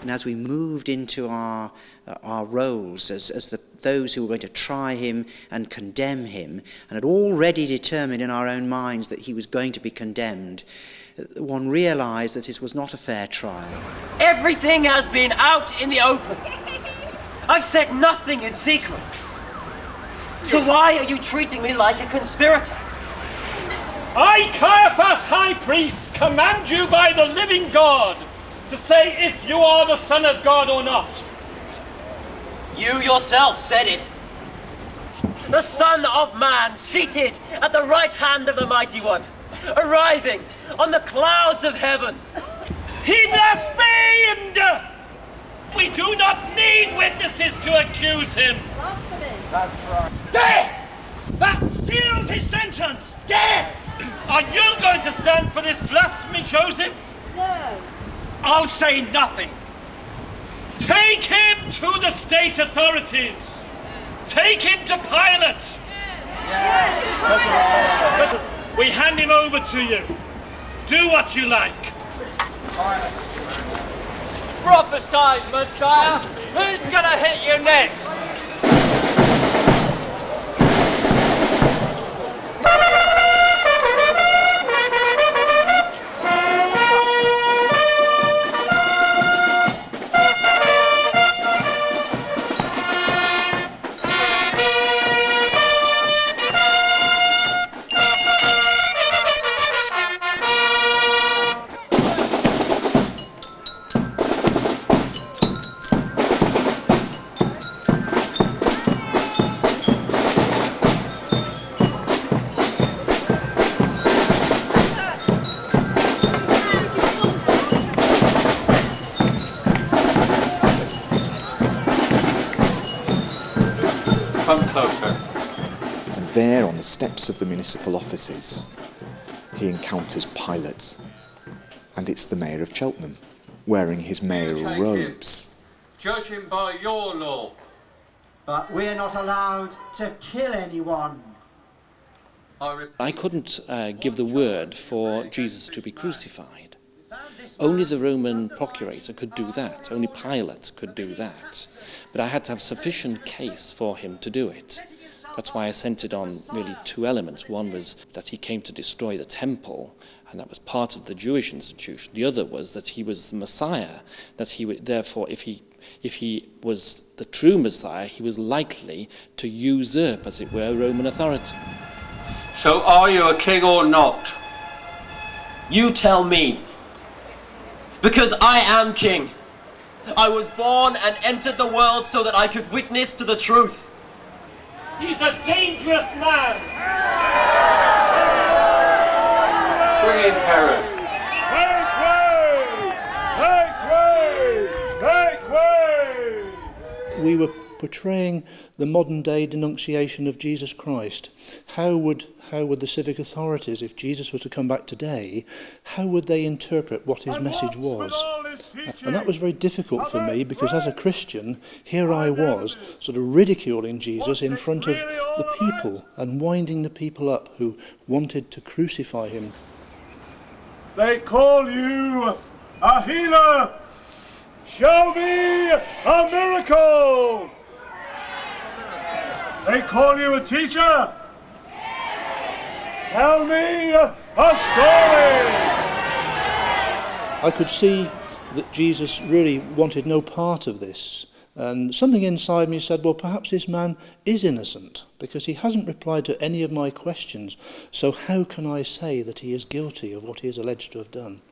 And as we moved into our roles as those who were going to try him and condemn him, and had already determined in our own minds that he was going to be condemned, one realised that this was not a fair trial. Everything has been out in the open. I've said nothing in secret. So why are you treating me like a conspirator? I, Caiaphas, High Priest, command you by the living God to say if you are the Son of God or not. You yourself said it. The Son of Man seated at the right hand of the Mighty One, arriving on the clouds of heaven. He blasphemed! We do not need witnesses to accuse him. That's right. Death! That seals his sentence! Death! Are you going to stand for this blasphemy, Joseph? No. I'll say nothing. Take him to the state authorities. Take him to Pilate. Yes. We hand him over to you. Do what you like. Prophesy, Messiah. Who's gonna hit you next? Come closer. And there, on the steps of the municipal offices, he encounters Pilate. And it's the Mayor of Cheltenham, wearing his mayoral robes. Judge him by your law. But we're not allowed to kill anyone. I couldn't give the word for Jesus to be crucified. Only the Roman procurator could do that. Only Pilate could do that. But I had to have sufficient case for him to do it. That's why I centred on really two elements. One was that he came to destroy the temple, and that was part of the Jewish institution. The other was that he was the Messiah, that he would, therefore, if he was the true Messiah, he was likely to usurp, as it were, Roman authority. So are you a king or not? You tell me. Because I am king. I was born and entered the world so that I could witness to the truth. He's a dangerous man. Bring in Herod. Make way! Make way! We were portraying the modern day denunciation of Jesus Christ. How would the civic authorities, if Jesus were to come back today, how would they interpret what his message was? And that was very difficult for me, because as a Christian, here I was sort of ridiculing Jesus in front of the people and winding the people up who wanted to crucify him. They call you a healer. Show me a miracle. They call you a teacher. Tell me a story. I could see that Jesus really wanted no part of this. And something inside me said, well, perhaps this man is innocent, because he hasn't replied to any of my questions. So how can I say that he is guilty of what he is alleged to have done?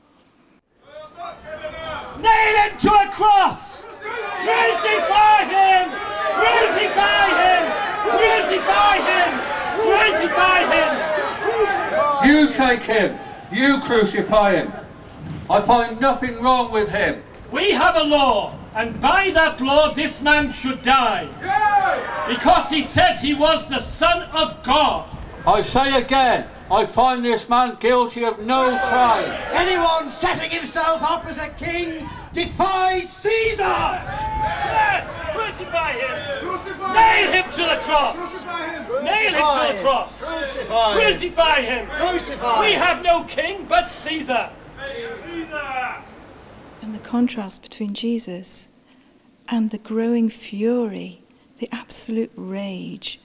Nail him to a cross! Crucify him! Crucify him! Crucify him! Crucify him! You take him. You crucify him. I find nothing wrong with him. We have a law, and by that law this man should die. Because he said he was the Son of God. I say again, I find this man guilty of no crime. Anyone setting himself up as a king defies Caesar! Yes! Crucify him! Nail him to the cross! Nail him to the cross! Crucify him! Crucify! We have no king but Caesar! Caesar! and the contrast between Jesus and the growing fury, the absolute rage,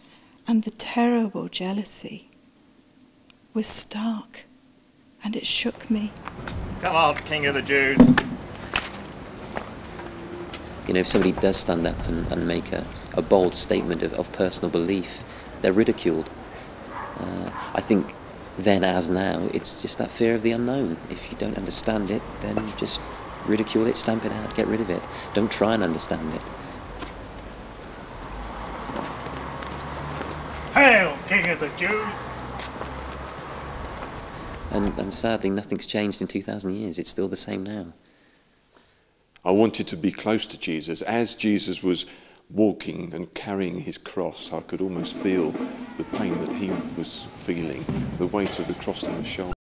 and the terrible jealousy was stark, and it shook me. Come on, King of the Jews. You know, if somebody does stand up and make a bold statement of personal belief, they're ridiculed. I think then as now, it's just that fear of the unknown. If you don't understand it, then just ridicule it, stamp it out, get rid of it. Don't try and understand it. Hail, King of the Jews! And sadly, nothing's changed in 2,000 years. It's still the same now. I wanted to be close to Jesus. As Jesus was walking and carrying his cross, I could almost feel the pain that he was feeling, the weight of the cross on the shoulder.